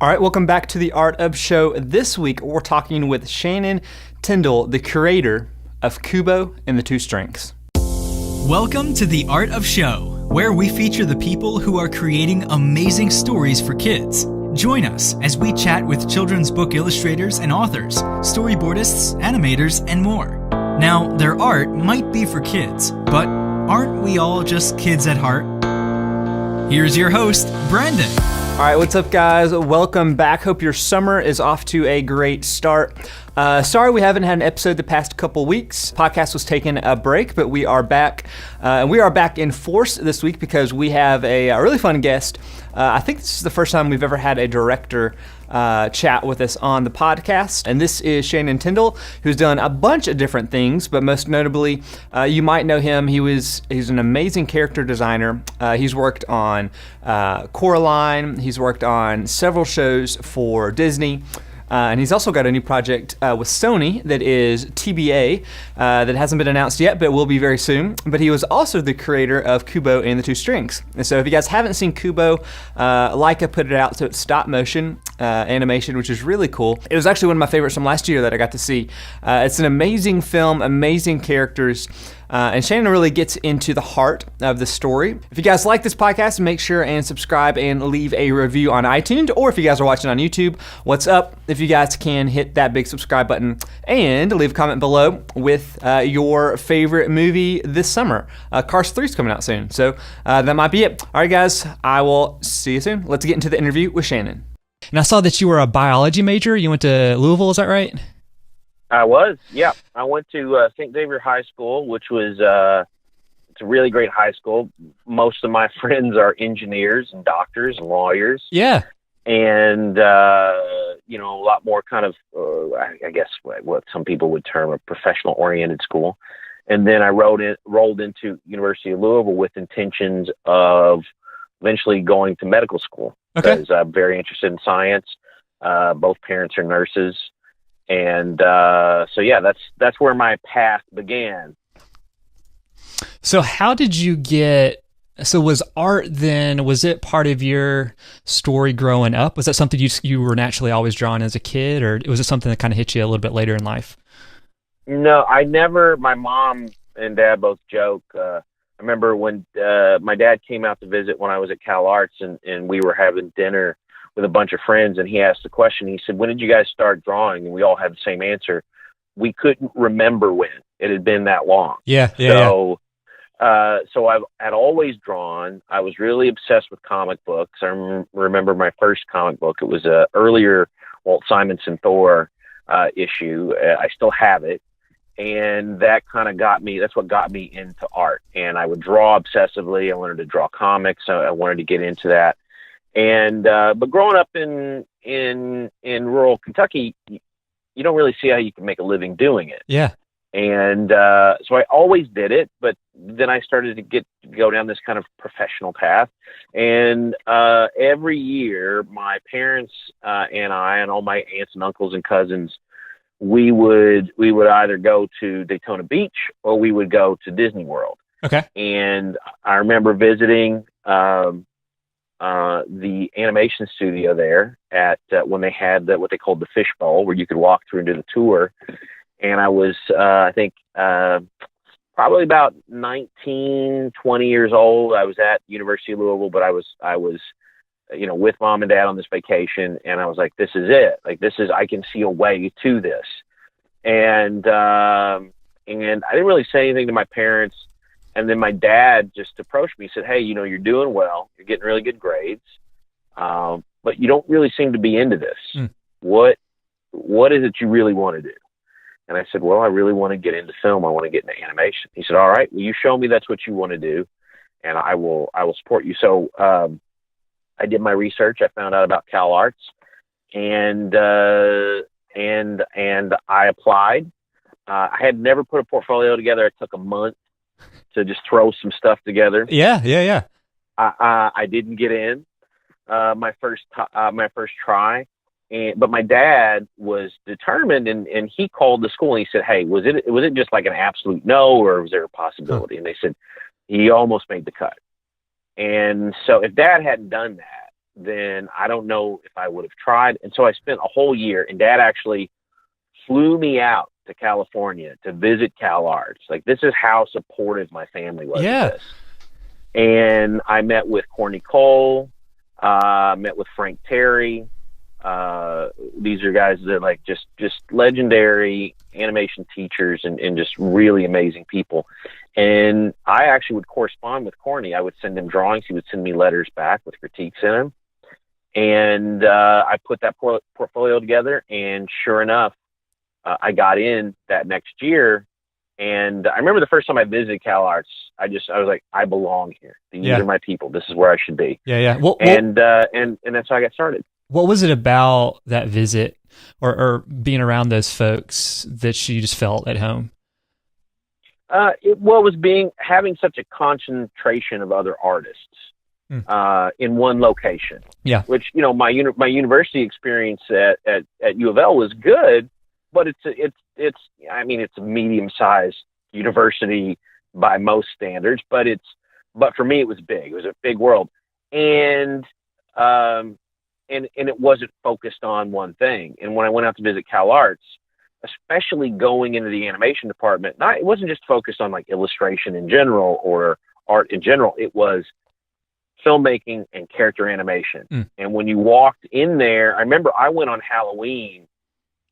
All right, welcome back to the Art of Show. This week, we're talking with Shannon Tindle, the creator of Kubo and the Two Strings. Welcome to the Art of Show, where we feature the people who are creating amazing stories for kids. Join us as we chat with children's book illustrators and authors, storyboardists, animators, and more. Now, their art might be for kids, but aren't we all just kids at heart? Here's your host, Brandon. All right, what's up, guys? Welcome back. Hope your summer is off to a great start. Sorry we haven't had an episode the past couple weeks. Podcast was taking a break, but we are back. And we are back in force this week because we have a really fun guest. I think this is the first time we've ever had a director chat with us on the podcast. And this is Shannon Tindle, who's done a bunch of different things, but most notably, you might know him. He's an amazing character designer. He's worked on Coraline. He's worked on several shows for Disney. And he's also got a new project with Sony that is TBA that hasn't been announced yet, but will be very soon. But he was also the creator of Kubo and the Two Strings. And so if you guys haven't seen Kubo, Leica put it out, so it's stop motion animation, which is really cool. It was actually one of my favorites from last year that I got to see. It's an amazing film, amazing characters. And Shannon really gets into the heart of the story. If you guys like this podcast, make sure and subscribe and leave a review on iTunes. Or if you guys are watching on YouTube, what's up? If you guys can hit that big subscribe button and leave a comment below with your favorite movie this summer. Cars 3 is coming out soon. So that might be it. All right, guys, I will see you soon. Let's get into the interview with Shannon. And I saw that you were a biology major. You went to Louisville, is that right? I was, yeah. I went to St. Xavier High School, which was it's a really great high school. Most of my friends are engineers and doctors and lawyers. Yeah. And, a lot more kind of, I guess, what some people would term a professional-oriented school. And then I rolled into University of Louisville with intentions of eventually going to medical school. Okay. Because I'm very interested in science. Both parents are nurses. And that's where my path began. So how did you was art then, was it part of your story growing up? Was that something you were naturally always drawn as a kid, or was it something that kind of hit you a little bit later in life? No, my mom and dad both joke. I remember when my dad came out to visit when I was at Cal Arts and we were having dinner with a bunch of friends, and he asked the question. He said, "When did you guys start drawing?" And we all had the same answer. We couldn't remember when. It had been that long. So I had always drawn. I was really obsessed with comic books. I remember my first comic book. It was a earlier Walt Simonson Thor issue. I still have it. And that kind of that's what got me into art. And I would draw obsessively. I wanted to draw comics. I wanted to get into that. And but growing up in rural Kentucky, you don't really see how you can make a living doing it. Yeah. And so I always did it, but then I started to go down this kind of professional path. And every year, my parents and I and all my aunts and uncles and cousins, we would either go to Daytona Beach or we would go to Disney World. Okay. And I remember visiting the animation studio there at when they had what they called the Fish Bowl, where you could walk through and do the tour. And I was, I think, probably about 19, 20 years old. I was at University of Louisville, but I was, with mom and dad on this vacation, and I was like, this is it. Like, I can see a way to this. And I didn't really say anything to my parents. And then my dad just approached me and said, "Hey, you're doing well. You're getting really good grades. But you don't really seem to be into this. What is it you really want to do?" And I said, "Well, I really want to get into film. I want to get into animation." He said, "All right, well, you show me that's what you want to do, and I will support you." So I did my research. I found out about Cal Arts, and I applied. I had never put a portfolio together. It took a month to just throw some stuff together. Yeah. I didn't get in my first try, but my dad was determined, and he called the school and he said, "Hey, was it just like an absolute no, or was there a possibility?" And they said he almost made the cut. And so if Dad hadn't done that, then I don't know if I would have tried. And so I spent a whole year, and Dad actually flew me out to California to visit CalArts. Like, this is how supportive my family was of this. And I met with Courtney Cole, met with Frank Terry. These are guys that are like just legendary animation teachers and just really amazing people. And I actually would correspond with Courtney. I would send him drawings. He would send me letters back with critiques in them. And I put that portfolio together, and sure enough, I got in that next year. And I remember the first time I visited CalArts, I was like, I belong here. These are my people. This is where I should be. Yeah. And that's how I got started. What was it about that visit or being around those folks that you just felt at home? It was having such a concentration of other artists in one location. Yeah. Which, my university experience at U of L was good, but it's a medium-sized university by most standards, but for me it was big. It was a big world, and it wasn't focused on one thing. And when I went out to visit CalArts, especially going into the animation department, it wasn't just focused on like illustration in general or art in general. It was filmmaking and character animation. And when you walked in there, I remember I went on Halloween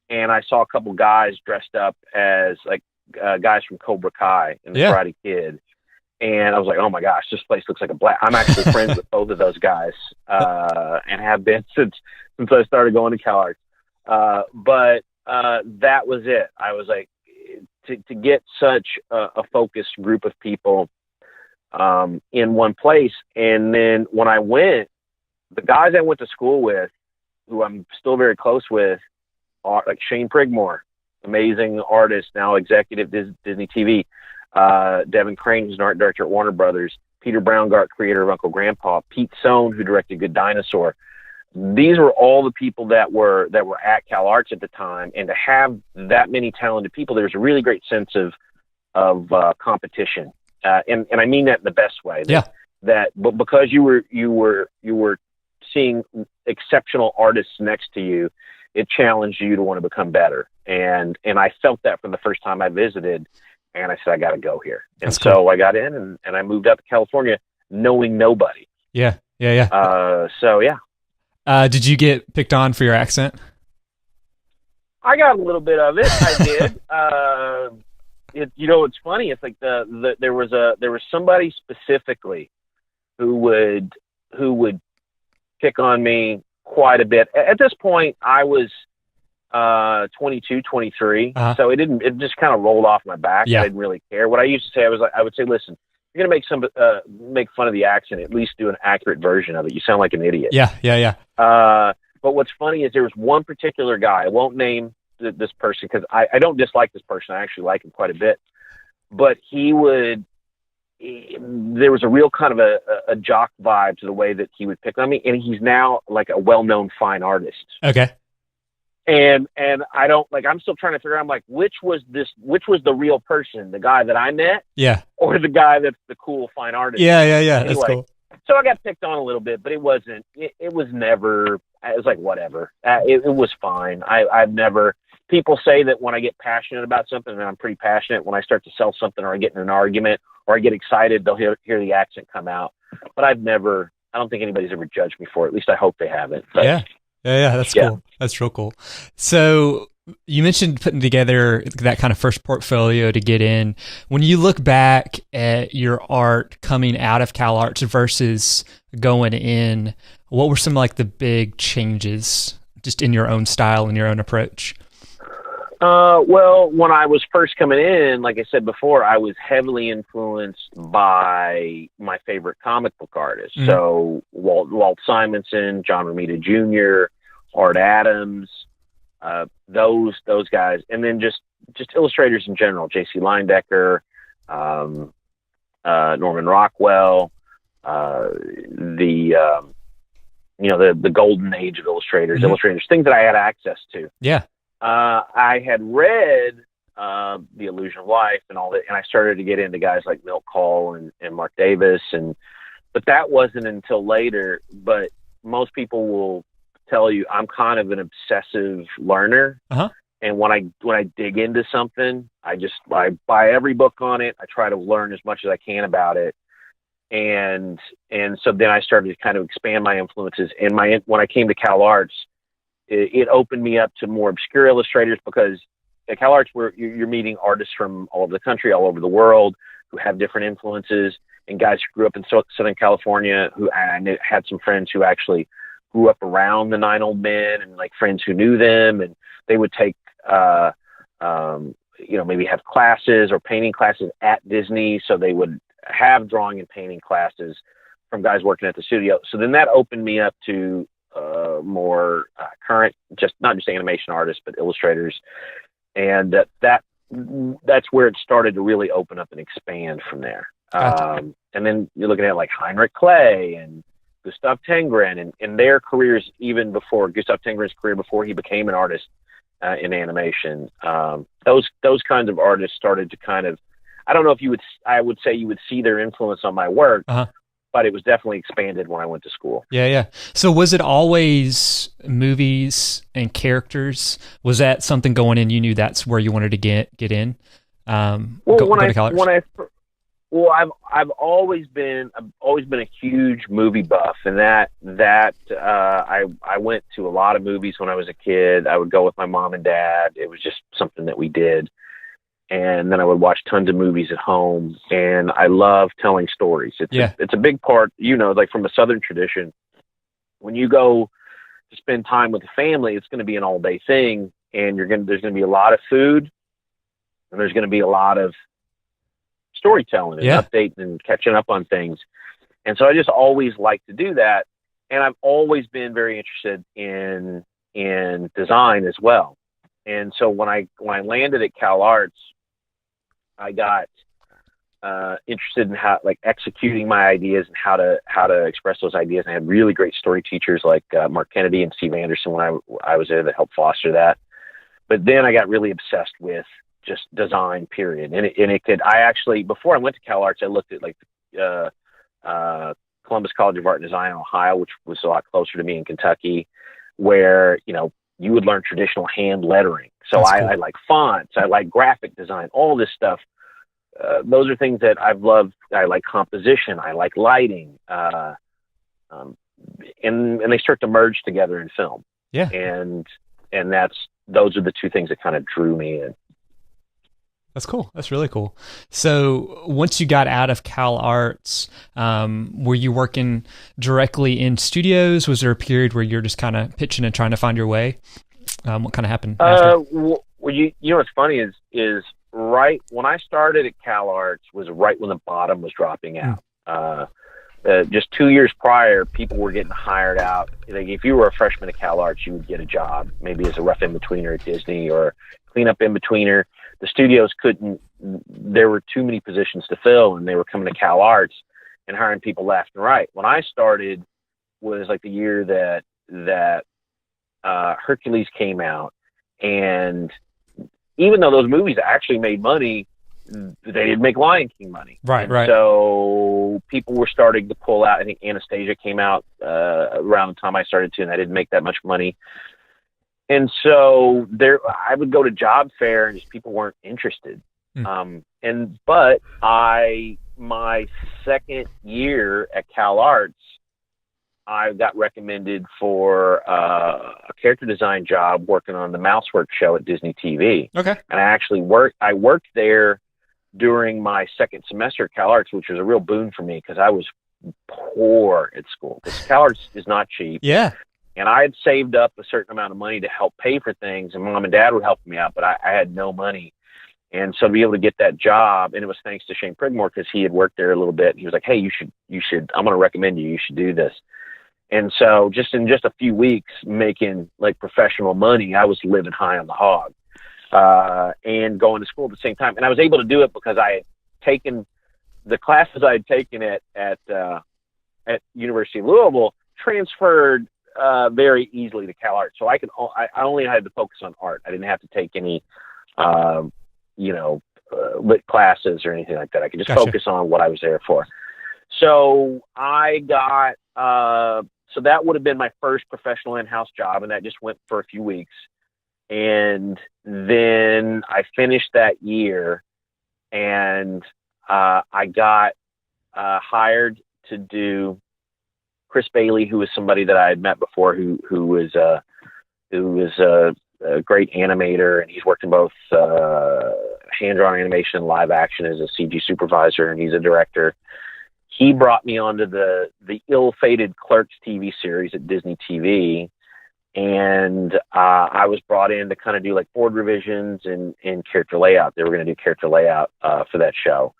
and I saw a couple guys dressed up as like guys from Cobra Kai and the Karate Kid. And I was like, oh my gosh, this place looks like a blast. I'm actually friends with both of those guys, and have been since I started going to CalArts. But that was it. I was like, to get such a focused group of people in one place. And then when I went, the guys I went to school with, who I'm still very close with, are like Shane Prigmore, amazing artist, now executive Disney TV. Devin Crane, who's an art director at Warner Brothers, Peter Braungart, creator of Uncle Grandpa, Pete Sohn, who directed Good Dinosaur. These were all the people that were at CalArts at the time, and to have that many talented people, there was a really great sense of competition, and I mean that in the best way. But because you were seeing exceptional artists next to you, it challenged you to want to become better, and I felt that from the first time I visited. And I said, I got to go here. And so I got in and I moved out to California knowing nobody. Yeah. Did you get picked on for your accent? I got a little bit of it. I did. It's funny. It's like there was somebody specifically who would pick on me quite a bit. At this point, I was 22, 23. So it just kind of rolled off my back. I didn't really care. What I used to say, I would say, listen, you're going to make fun of the accent, at least do an accurate version of it. You sound like an idiot. Yeah. But what's funny is there was one particular guy, I won't name this person because I don't dislike this person. I actually like him quite a bit, but there was a real kind of a jock vibe to the way that he would pick on me. And he's now like a well-known fine artist. Okay. And I don't I'm still trying to figure out, which was the real person, the guy that I met, or the guy that's the cool fine artist. Anyway, that's cool. So I got picked on a little bit, but it was never. It was like whatever. It was fine. I've never. People say that when I get passionate about something, and I'm pretty passionate. When I start to sell something, or I get in an argument, or I get excited, they'll hear the accent come out. But I don't think anybody's ever judged me for it. At least I hope they haven't. But, Yeah, that's cool. That's real cool. So you mentioned putting together that kind of first portfolio to get in. When you look back at your art coming out of CalArts versus going in, what were some the big changes just in your own style and your own approach? Well, when I was first coming in, like I said before, I was heavily influenced by my favorite comic book artists. Mm-hmm. So Walt Simonson, John Romita Jr., Art Adams, those guys, and then just illustrators in general, J.C. Leyendecker, Norman Rockwell, the golden age of illustrators, things that I had access to. Yeah. I had read The Illusion of Life and all that, and I started to get into guys like Milt Kahl and Mark Davis, but that wasn't until later. But most people will tell you I'm kind of an obsessive learner. Uh-huh. And when I dig into something, I buy every book on it. I try to learn as much as I can about it. And so then I started to kind of expand my influences. And when I came to Cal Arts, it opened me up to more obscure illustrators, because at Cal Arts, you're meeting artists from all over the country, all over the world, who have different influences, and guys who grew up in Southern California, who I had some friends who actually grew up around the Nine Old Men, and like friends who knew them, and they would take, maybe have classes or painting classes at Disney. So they would have drawing and painting classes from guys working at the studio. So then that opened me up to more current, not just animation artists, but illustrators. And that's where it started to really open up and expand from there. Gotcha. And then you're looking at like Heinrich Clay and Gustav Tenggren and their careers, even before Gustav Tenggren's career, before he became an artist in animation. Those kinds of artists started to kind of, I don't know if I would say you would see their influence on my work, Uh-huh. but it was definitely expanded when I went to school. Yeah. So was it always movies and characters? Was that something going in, you knew that's where you wanted to get in? I've always been a huge movie buff, and I went to a lot of movies when I was a kid. I would go with my mom and dad. It was just something that we did. And then I would watch tons of movies at home, and I love telling stories. It's a big part, like from a Southern tradition. When you go to spend time with the family, it's going to be an all day thing, and there's going to be a lot of food, and there's going to be a lot of storytelling and updating and catching up on things. And so I just always like to do that. And I've always been very interested in design as well. And so when I landed at Cal Arts, I got interested in how, like, executing my ideas and how to express those ideas. And I had really great story teachers like Mark Kennedy and Steve Anderson when I was there that helped foster that. But then I got really obsessed with just design, period. Before I went to Cal Arts, I looked at like Columbus College of Art and Design in Ohio, which was a lot closer to me in Kentucky, where, you would learn traditional hand lettering. So cool. I like fonts, I like graphic design, all this stuff. Those are things that I've loved. I like composition, I like lighting, and they start to merge together in film. Yeah. And those are the two things that kind of drew me in. That's cool. That's really cool. So once you got out of Cal Arts, were you working directly in studios? Was there a period where you're just kind of pitching and trying to find your way? What kind of happened after? Well, what's funny is right when I started at Cal Arts was right when the bottom was dropping out. Just 2 years prior, people were getting hired out. Like, if you were a freshman at Cal Arts, you would get a job, maybe as a rough in-betweener at Disney or cleanup in-betweener. The studios there were too many positions to fill, and they were coming to Cal Arts and hiring people left and right. When I started was like the year that Hercules came out, and even though those movies actually made money, they didn't make Lion King money. Right. So people were starting to pull out. I think Anastasia came out around the time I started too, and I didn't make that much money. And so I would go to job fair, and just people weren't interested. But my second year at Cal Arts, I got recommended for a character design job working on the Mousework show at Disney TV. Okay. And I worked there during my second semester at Cal Arts, which was a real boon for me because I was poor at school. Because Cal Arts is not cheap. Yeah. And I had saved up a certain amount of money to help pay for things, and Mom and Dad were helping me out, but I had no money. And so to be able to get that job, and it was thanks to Shane Prigmore because he had worked there a little bit. And he was like, "Hey, you should, I'm going to recommend you should do this." And so just in a few weeks making like professional money, I was living high on the hog, and going to school at the same time. And I was able to do it because I had taken the classes I had taken at University of Louisville, transferred very easily to Cal Arts. So I only had to focus on art. I didn't have to take any, lit classes or anything like that. I could just focus on what I was there for. So I got so that would have been my first professional in-house job, and that just went for a few weeks. And then I finished that year, and I got hired to do Chris Bailey, who was somebody that I had met before, who was a great animator, and he's worked in both hand-drawn animation and live action as a CG supervisor, and he's a director. He brought me onto the ill-fated Clerks TV series at Disney TV, and I was brought in to kind of do like board revisions and character layout. They were going to do character layout for that show.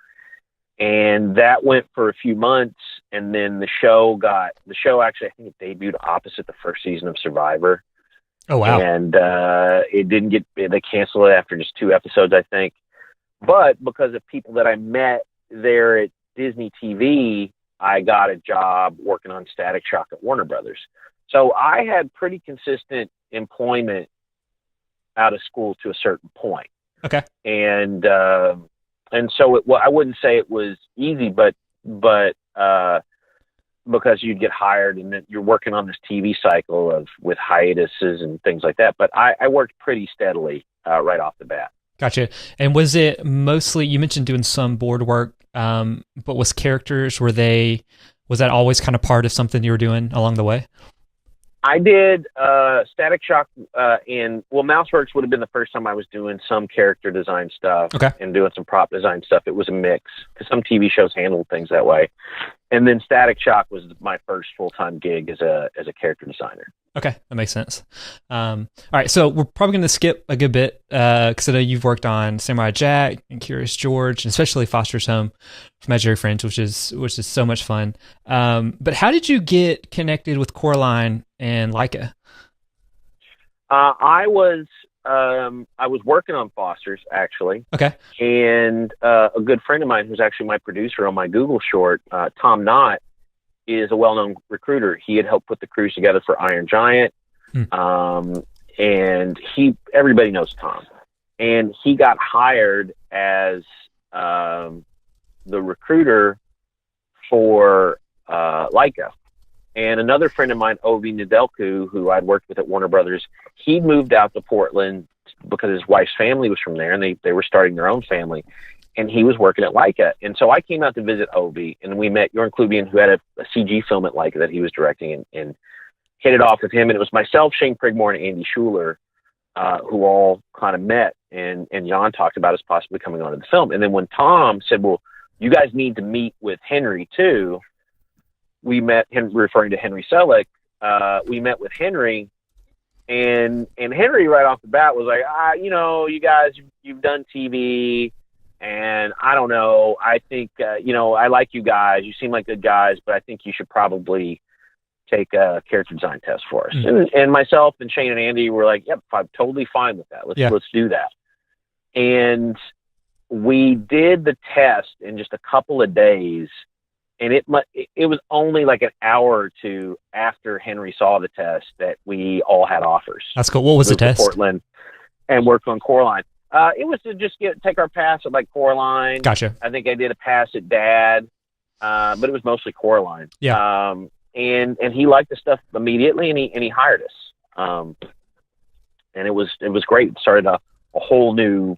And that went for a few months, and then the show actually, I think it debuted opposite the first season of Survivor. Oh, wow. And they canceled it after just 2 episodes, I think. But because of people that I met there at Disney TV, I got a job working on Static Shock at Warner Brothers. So I had pretty consistent employment out of school to a certain point. Okay. And so I wouldn't say it was easy, but because you'd get hired and then you're working on this TV cycle with hiatuses and things like that. But I worked pretty steadily right off the bat. Gotcha. And was it mostly, you mentioned doing some board work, but was that always kind of part of something you were doing along the way? I did Static Shock Mouseworks would have been the first time I was doing some character design stuff. Okay. And doing some prop design stuff. It was a mix because some TV shows handled things that way. And then Static Shock was my first full-time gig as a character designer. Okay, that makes sense. All right, so we're probably going to skip a good bit because I know you've worked on Samurai Jack and Curious George, and especially Foster's Home for Imaginary Friends, which is so much fun. But how did you get connected with Coraline and Laika? I was working on Foster's, actually. Okay. And a good friend of mine who's actually my producer on my Google short, Tom Knott, is a well-known recruiter. He had helped put the crews together for Iron Giant. And everybody knows Tom. And he got hired as the recruiter for Laika. And another friend of mine, Ovi Nedelku, who I'd worked with at Warner Brothers, he moved out to Portland because his wife's family was from there, and they were starting their own family. And he was working at Laika. And so I came out to visit Ovi, and we met Jorn Klubian, who had a CG film at Laika that he was directing, and hit it off with him. And it was myself, Shane Prigmore, and Andy Schuler, who all kind of met, and Jan talked about us possibly coming onto the film. And then when Tom said, well, you guys need to meet with Henry too, we met him, referring to Henry Selick. We met with Henry, and Henry right off the bat was like, you guys, you've done TV, and I don't know, I think, I like you guys. You seem like good guys, but I think you should probably take a character design test for us. And myself and Shane and Andy were like, yep, I'm totally fine with that. Let's do that. And we did the test in just a couple of days. And it was only like an hour or two after Henry saw the test that we all had offers. That's cool. What was the test? Portland, and worked on Coraline. It was to just take our pass at like Coraline. Gotcha. I think I did a pass at Dad, but it was mostly Coraline. Yeah. And he liked the stuff immediately, and he hired us. And it was great. It started a whole new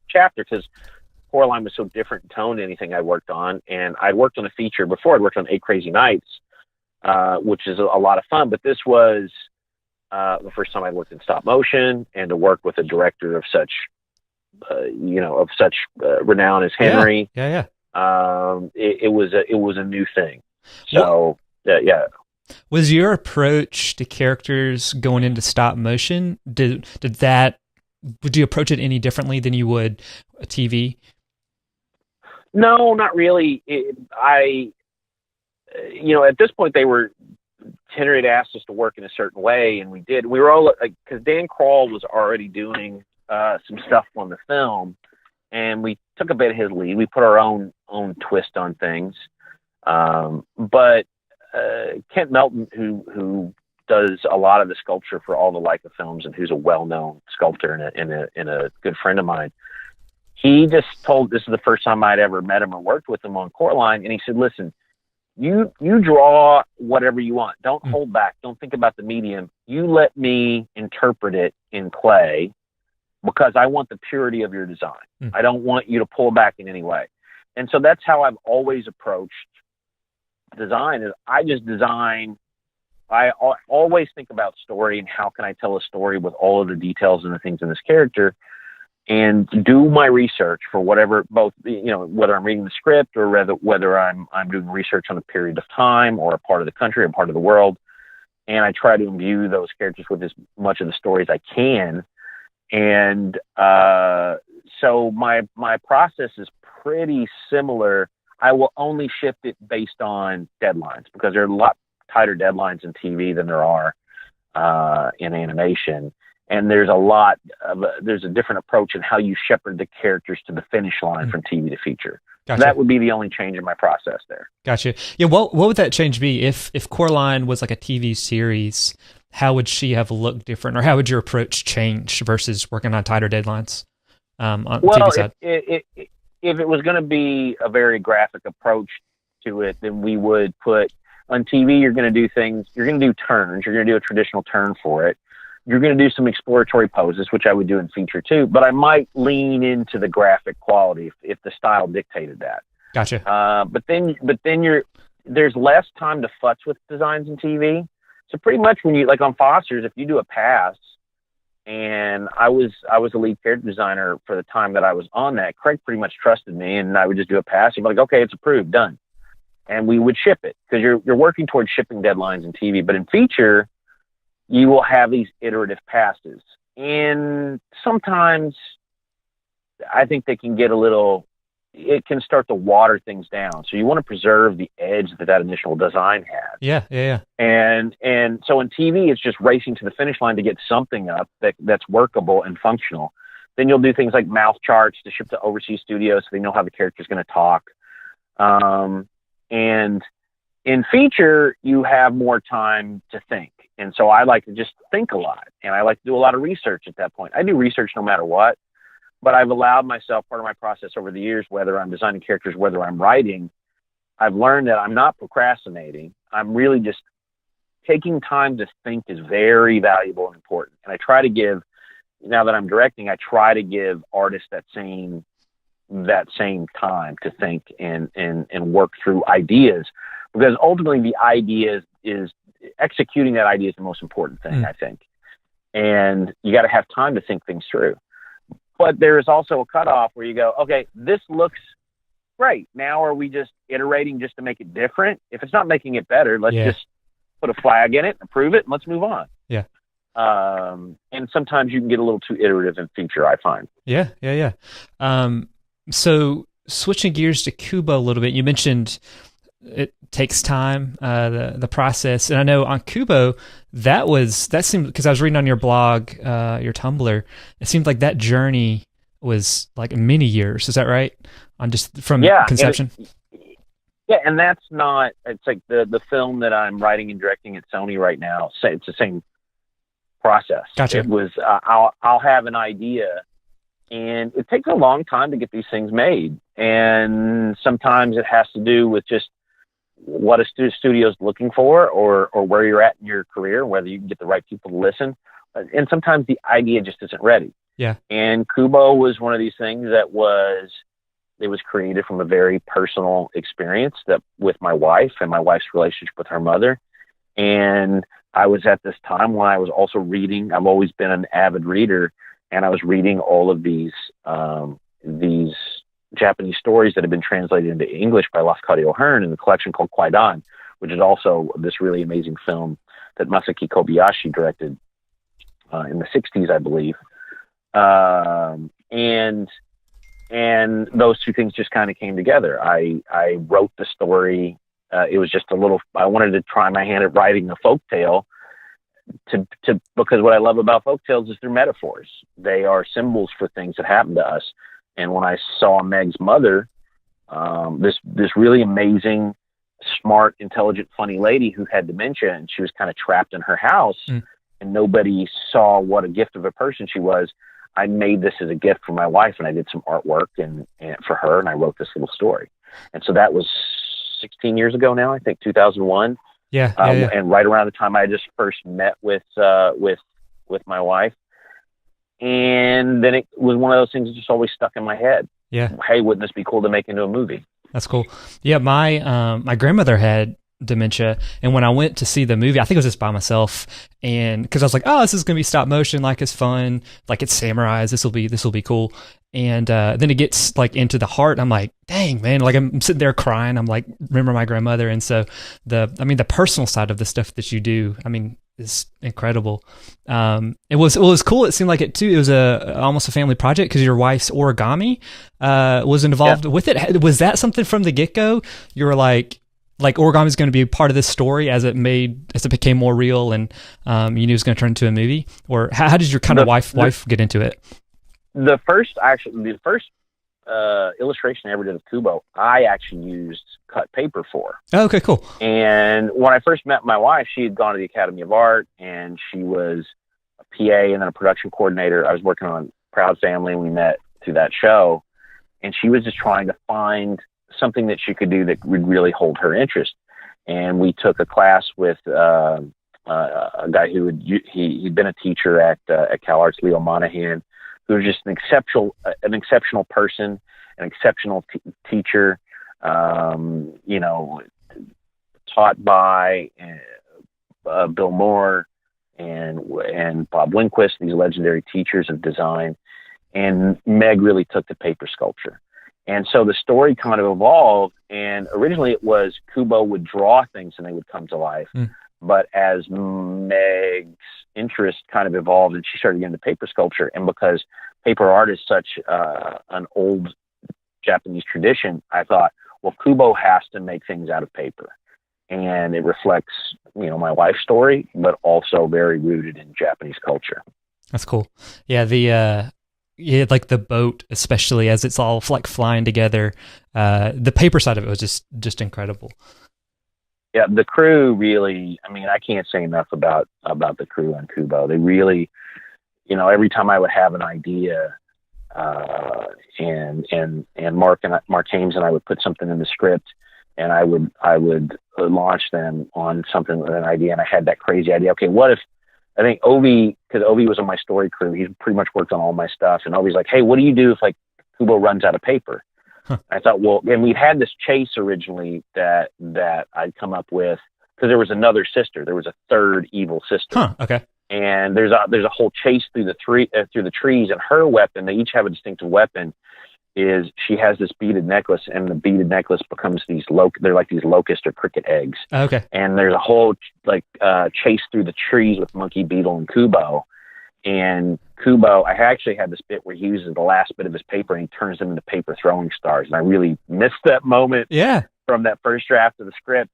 chapter because Coraline was so different in tone to anything I worked on. And I'd worked on a feature before. I'd worked on 8 Crazy Nights, which is a lot of fun. But this was the first time I worked in stop motion, and to work with a director of such, renown as Henry. Yeah. It was a new thing. So, yeah. Was your approach to characters going into stop motion, would you approach it any differently than you would a TV? No, not really. At this point Henry had asked us to work in a certain way, and we did. We were all like, because Dan Kroll was already doing some stuff on the film, and we took a bit of his lead. We put our own twist on things. But Kent Melton, who does a lot of the sculpture for all the Laika films, and who's a well-known sculptor and a good friend of mine, he just told, this is the first time I'd ever met him or worked with him on Coraline, and he said, listen, you draw whatever you want. Don't hold back. Don't think about the medium. You let me interpret it in clay, because I want the purity of your design. I don't want you to pull back in any way. And so that's how I've always approached design. Is I just design. I always think about story and how can I tell a story with all of the details and the things in this character, and do my research for whatever, both, whether I'm reading the script or whether I'm doing research on a period of time or a part of the country or part of the world. And I try to imbue those characters with as much of the story as I can. And so my process is pretty similar. I will only shift it based on deadlines, because there are a lot tighter deadlines in TV than there are in animation. And there's there's a different approach in how you shepherd the characters to the finish line from TV to feature. Gotcha. That would be the only change in my process there. Gotcha. Yeah. What would that change be if Coraline was like a TV series? How would she have looked different, or how would your approach change versus working on tighter deadlines on the TV side? If it was going to be a very graphic approach to it, then we would put on TV. You're going to do things. You're going to do turns. You're going to do a traditional turn for it. You're going to do some exploratory poses, which I would do in feature too. But I might lean into the graphic quality if the style dictated that. Gotcha. But then there's less time to futz with designs in TV. So pretty much when you, like on Foster's, if you do a pass, and I was a lead character designer for the time that I was on that, Craig pretty much trusted me, and I would just do a pass. He'd be like, okay, it's approved, done. And we would ship it, because you're working towards shipping deadlines in TV. But in feature, you will have these iterative passes. And sometimes I think they can get it can start to water things down. So you want to preserve the edge that initial design has. Yeah. And so in TV, it's just racing to the finish line to get something up that's workable and functional. Then you'll do things like mouth charts to ship to overseas studios, so they know how the character's going to talk. And in feature, you have more time to think. And so I like to just think a lot, and I like to do a lot of research at that point. I do research no matter what. But I've allowed myself, part of my process over the years, whether I'm designing characters, whether I'm writing, I've learned that I'm not procrastinating. I'm really just taking time to think is very valuable and important. And I try to give, now that I'm directing, I try to give artists that same time to think and work through ideas, because ultimately the idea is executing that idea is the most important thing, I think. And you got to have time to think things through. But there is also a cutoff where you go, okay, this looks great. Now are we just iterating just to make it different? If it's not making it better, let's just put a flag in it, approve it, and let's move on. Yeah. And sometimes you can get a little too iterative in feature, I find. Yeah. So switching gears to Kubo a little bit, you mentioned it takes time, the process. And I know on Kubo, that seemed, because I was reading on your blog, your Tumblr, it seemed like that journey was like many years. Is that right? On just from conception? And that's not, it's like the film that I'm writing and directing at Sony right now, it's the same process. Gotcha. It was, I'll have an idea, and it takes a long time to get these things made. And sometimes it has to do with just what a studio is looking for, or where you're at in your career, whether you can get the right people to listen. And sometimes the idea just isn't ready. Yeah. And Kubo was one of these things that was created from a very personal experience that with my wife and my wife's relationship with her mother. And I was at this time when I was also reading. I've always been an avid reader, and I was reading all of these Japanese stories that have been translated into English by Lafcadio O'Hearn in the collection called Kwaidan, which is also this really amazing film that Masaki Kobayashi directed in the 60s, I believe. And those two things just kind of came together. I wrote the story. It was just I wanted to try my hand at writing a folktale because what I love about folktales is they're metaphors. They are symbols for things that happen to us. And when I saw Meg's mother, this really amazing, smart, intelligent, funny lady who had dementia, and she was kind of trapped in her house, and nobody saw what a gift of a person she was, I made this as a gift for my wife, and I did some artwork and for her, and I wrote this little story. And so that was 16 years ago now, I think 2001. Yeah. And right around the time I just first met with my wife. And then it was one of those things that just always stuck in my head. Yeah. Hey, wouldn't this be cool to make into a movie? That's cool. Yeah, my grandmother had dementia, and when I went to see the movie, I think it was just by myself, and because I was like, oh, this is gonna be stop motion, like it's fun, like it's samurais, this will be cool. And then it gets like into the heart, and I'm like, dang man, like I'm sitting there crying. I'm like, remember my grandmother, and so the personal side of the stuff that you do, I mean, is incredible. It was cool. It seemed like it too. It was almost a family project because your wife's origami was involved with it. Was that something from the get go? You were like origami is going to be part of this story as it became more real, and you knew it was going to turn into a movie. Or how did your kind of wife get into it? The first illustration I ever did of Kubo, I actually used cut paper for. Oh, okay, cool. And when I first met my wife, she had gone to the Academy of Art, and she was a PA and then a production coordinator. I was working on Proud Family, and we met through that show. And she was just trying to find something that she could do that would really hold her interest. And we took a class with a guy he'd been a teacher at CalArts, Leo Monahan, who was just an exceptional person, an exceptional teacher, taught by Bill Moore and Bob Winquist, these legendary teachers of design. And Meg really took to paper sculpture. And so the story kind of evolved, and originally it was Kubo would draw things and they would come to life. But as Meg's interest kind of evolved and she started getting into paper sculpture, and because paper art is such an old Japanese tradition, I thought, well, Kubo has to make things out of paper. And it reflects, my wife's story, but also very rooted in Japanese culture. That's cool. Yeah, like the boat, especially as it's all like flying together. The paper side of it was just incredible. Yeah, the crew really, I can't say enough about the crew on Kubo. They really, every time I would have an idea, and Mark Hames and I would put something in the script, and I would launch them on something with an idea, and I had that crazy idea. Okay, what if, I think Ovi, because Ovi was on my story crew, he pretty much worked on all my stuff, and Ovi's like, hey, what do you do if like Kubo runs out of paper? I thought, well, and we'd had this chase originally that I'd come up with, because there was another sister. There was a third evil sister. Okay. And there's a whole chase through the trees, and her weapon, they each have a distinctive weapon, is she has this beaded necklace, and the beaded necklace becomes they're like these locust or cricket eggs. Okay. And there's a whole chase through the trees with Monkey, Beetle, and Kubo. And Kubo, I actually had this bit where he uses the last bit of his paper and he turns them into paper throwing stars. And I really missed that moment from that first draft of the script.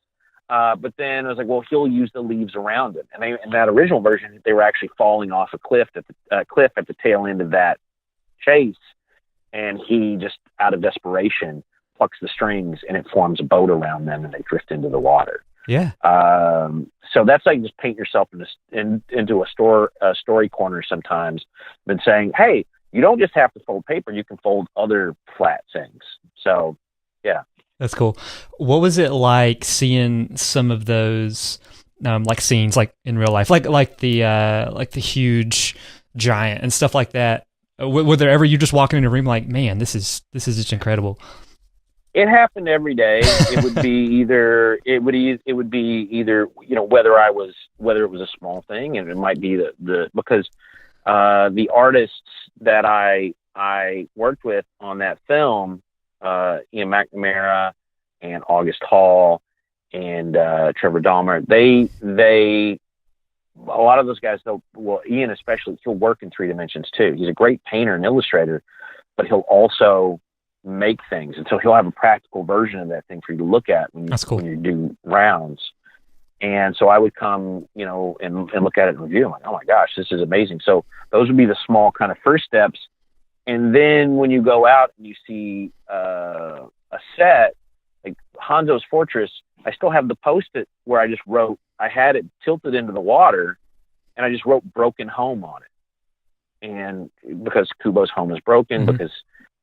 But then I was like, well, he'll use the leaves around it. And in that original version, they were actually falling off a cliff at the tail end of that chase. And he just, out of desperation, plucks the strings and it forms a boat around them and they drift into the water. Yeah. So that's like just paint yourself into a story corner sometimes. Been saying, hey, you don't just have to fold paper, you can fold other flat things. So, yeah. That's cool. What was it like seeing some of those like scenes like in real life, like the huge giant and stuff like that? Were there ever you just walking in a room like, man, this is just incredible? It happened every day. It would be either whether it was a small thing, and it might be because the artists that I worked with on that film, Ian McNamara and August Hall and Trevor Dahmer, they a lot of those guys, Ian especially, he'll work in 3 dimensions too. He's a great painter and illustrator, but he'll also make things, and so he'll have a practical version of that thing for you to look at when you do rounds. And so I would come, and look at it and review. I'm like, oh my gosh, this is amazing. So those would be the small kind of first steps. And then when you go out and you see a set like Hanzo's Fortress, I still have the Post-it where I just wrote. I had it tilted into the water, and I just wrote "broken home" on it. And because Kubo's home is broken, because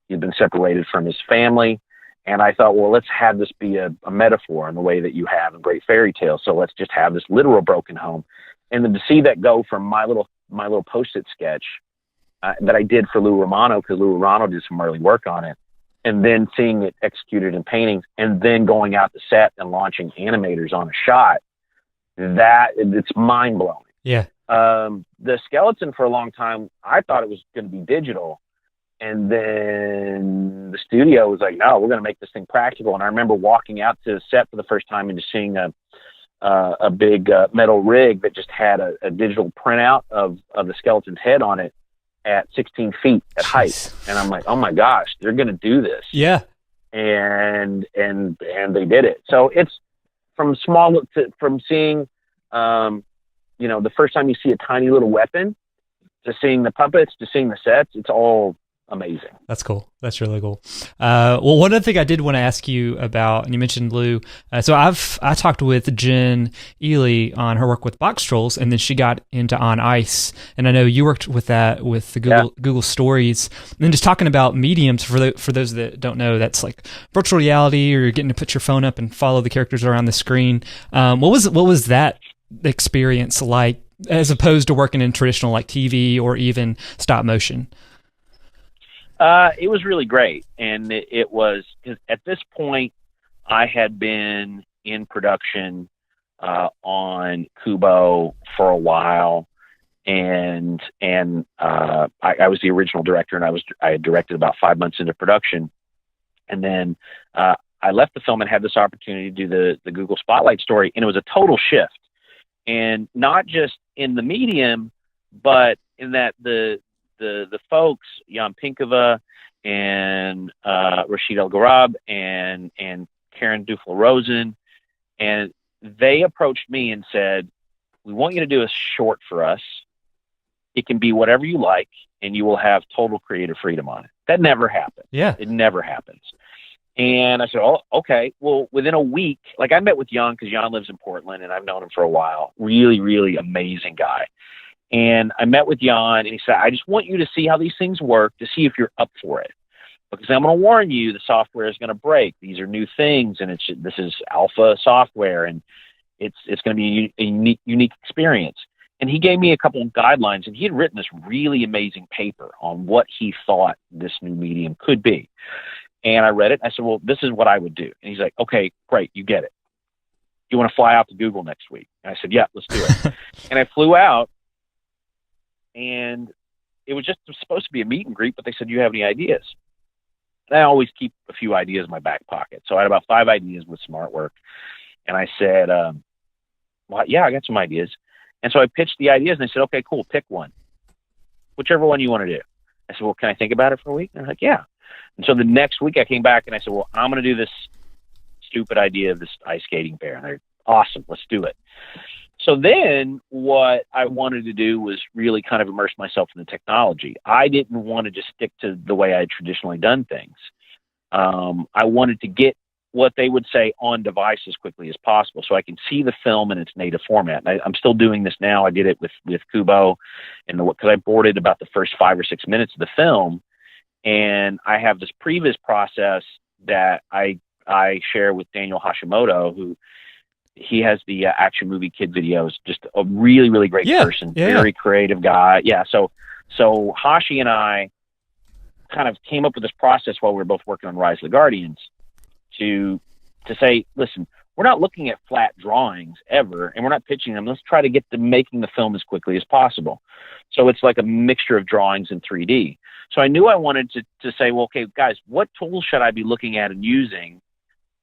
he'd been separated from his family, And I thought, well, let's have this be a metaphor in the way that you have in great fairy tales. So let's just have this literal broken home. And then to see that go from my little Post-it sketch that I did for Lou Romano, because Lou Romano did some early work on it, and then seeing it executed in paintings, and then going out to set and launching animators on a shot, it's mind blowing. Yeah. The skeleton for a long time, I thought it was going to be digital. And then the studio was like, no, we're going to make this thing practical. And I remember walking out to the set for the first time and just seeing a big metal rig that just had a digital printout of the skeleton's head on it at 16 feet at height. And I'm like, oh my gosh, they're going to do this. Yeah. And they did it. So it's from seeing, the first time you see a tiny little weapon, to seeing the puppets, to seeing the sets, it's all amazing. That's cool. That's really cool. Well, one other thing I did want to ask you about, and you mentioned Lou. So I talked with Jen Ely on her work with Box Trolls, and then she got into On Ice. And I know you worked with that with the Google Stories. And then just talking about mediums for those that don't know, that's like virtual reality, or you're getting to put your phone up and follow the characters around the screen. What was that experience like, as opposed to working in traditional like TV or even stop motion? It was really great. And it was, at this point, I had been in production on Kubo for a while. And I was the original director, and I had directed about 5 months into production. And then I left the film and had this opportunity to do the Google Spotlight story. And it was a total shift. And not just in the medium, but in that the folks, Jan Pinkova and Rashid El Garab and Karen Duflo-Rosen, and they approached me and said, we want you to do a short for us. It can be whatever you like, and you will have total creative freedom on it. That never happens. Yeah. It never happens. And I said, oh, okay. Well, within a week, like I met with Jan, because Jan lives in Portland, and I've known him for a while. Really, really amazing guy. And I met with Jan, and he said, I just want you to see how these things work, to see if you're up for it. Because I'm going to warn you, the software is going to break. These are new things, and this is alpha software, and it's going to be a unique experience. And he gave me a couple of guidelines, and he had written this really amazing paper on what he thought this new medium could be. And I read it, and I said, well, this is what I would do. And he's like, okay, great, you get it. You want to fly out to Google next week? And I said, yeah, let's do it. And I flew out. And it was just supposed to be a meet and greet, but they said, do you have any ideas? And I always keep a few ideas in my back pocket. So I had about 5 ideas with some artwork. And I said, well, yeah, I got some ideas. And so I pitched the ideas, and they said, okay, cool, pick one. Whichever one you want to do. I said, well, can I think about it for a week? And they're like, yeah. And so the next week I came back, and I said, well, I'm going to do this stupid idea of this ice skating bear. And they're awesome, let's do it. So then what I wanted to do was really kind of immerse myself in the technology. I didn't want to just stick to the way I had traditionally done things. I wanted to get what they would say on device as quickly as possible, so I can see the film in its native format. And I'm still doing this now. I did it with Kubo, because I boarded about the first 5 or 6 minutes of the film, and I have this previs process that I share with Daniel Hashimoto, who he has the Action Movie Kid videos, just a really, really great person, very creative guy. Yeah. So Hashi and I kind of came up with this process while we were both working on Rise of the Guardians to say, listen, we're not looking at flat drawings ever, and we're not pitching them. Let's try to get to making the film as quickly as possible. So it's like a mixture of drawings and 3D. So I knew I wanted to say, well, okay, guys, what tools should I be looking at and using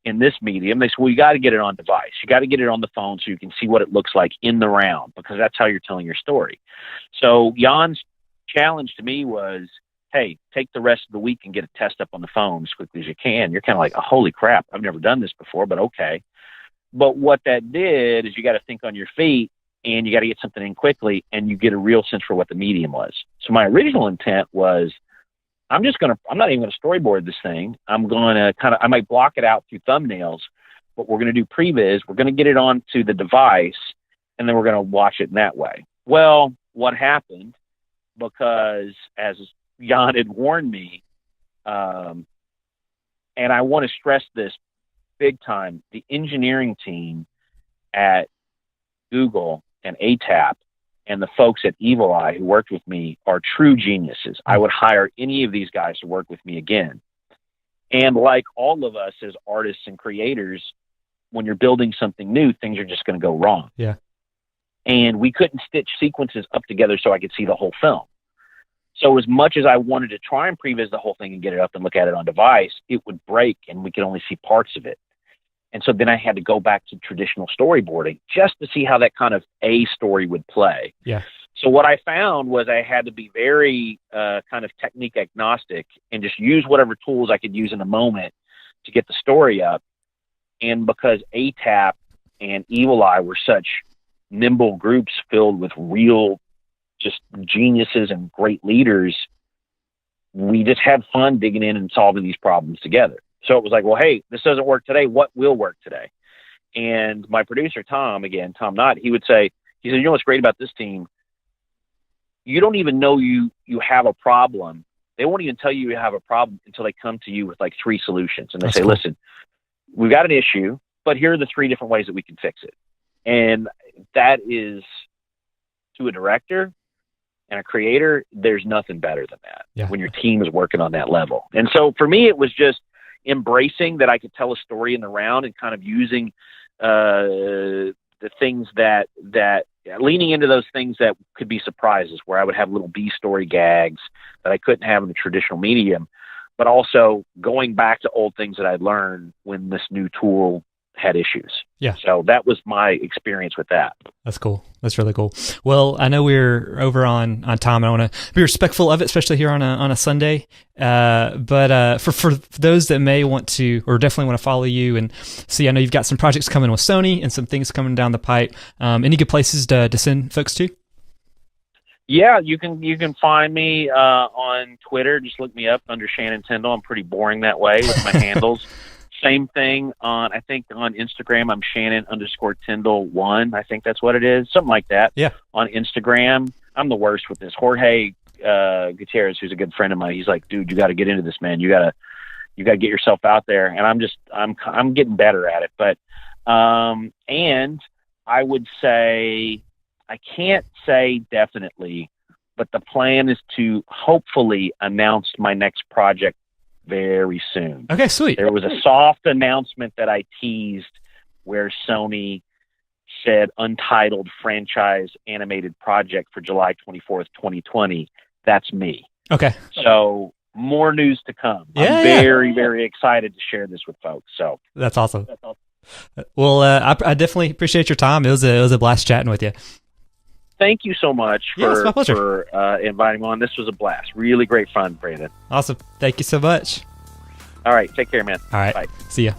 in this medium? They said, well, you got to get it on device. You got to get it on the phone so you can see what it looks like in the round, because that's how you're telling your story. So Jan's challenge to me was, hey, take the rest of the week and get a test up on the phone as quickly as you can. You're kind of like, oh, holy crap, I've never done this before, but okay. But what that did is you got to think on your feet, and you got to get something in quickly, and you get a real sense for what the medium was. So my original intent was, I'm not even going to storyboard this thing. I'm going to I might block it out through thumbnails, but we're going to do previs. We're going to get it onto the device, and then we're going to watch it in that way. Well, what happened, because as Jan had warned me, and And I want to stress this big time. The engineering team at Google and ATAP and the folks at Evil Eye who worked with me are true geniuses. I would hire any of these guys to work with me again. And like all of us as artists and creators, when you're building something new, things are just going to go wrong. Yeah. And we couldn't stitch sequences up together so I could see the whole film. So as much as I wanted to try and previs the whole thing and get it up and look at it on device, it would break and we could only see parts of it. And so then I had to go back to traditional storyboarding just to see how that kind of a story would play. Yeah. So what I found was I had to be very kind of technique agnostic and just use whatever tools I could use in the moment to get the story up. And because ATAP and Evil Eye were such nimble groups filled with real just geniuses and great leaders, we just had fun digging in and solving these problems together. So it was like, well, hey, this doesn't work today. What will work today? And my producer, Tom Knott, he said, you know what's great about this team? You don't even know you have a problem. They won't even tell you have a problem until they come to you with like 3 solutions. And they say, listen, we've got an issue, but here are the 3 different ways that we can fix it. And that is, to a director and a creator, there's nothing better than that when your team is working on that level. And so for me, it was just embracing that I could tell a story in the round and kind of using the things that leaning into those things that could be surprises, where I would have little B story gags that I couldn't have in the traditional medium, but also going back to old things that I'd learned when this new tool had issues. Yeah. So that was my experience with that. That's cool. That's really cool. Well, I know we're over on time. I want to be respectful of it, especially here on a Sunday. But for those that may want to, or definitely want to follow you and see, I know you've got some projects coming with Sony and some things coming down the pipe. Any good places to send folks to? Yeah, you can find me on Twitter. Just look me up under Shannon Tindle. I'm pretty boring that way with my handles. Same thing I think on Instagram, I'm Shannon_Tindle1. I think that's what it is. Something like that. Yeah. On Instagram, I'm the worst with this. Jorge Gutierrez, who's a good friend of mine, he's like, dude, you got to get into this, man. You got to get yourself out there. And I'm getting better at it. But, and I would say, I can't say definitely, but the plan is to hopefully announce my next project very soon. Okay, sweet. There was a soft announcement that I teased where Sony said untitled franchise animated project for July 24th, 2020. That's me. Okay. So more news to come. Yeah, I'm very, very excited to share this with folks. So that's awesome. Well, I definitely appreciate your time. It was a blast chatting with you. Thank you so much for inviting me on. This was a blast. Really great fun, Brandon. Awesome. Thank you so much. All right. Take care, man. All right. Bye. See ya.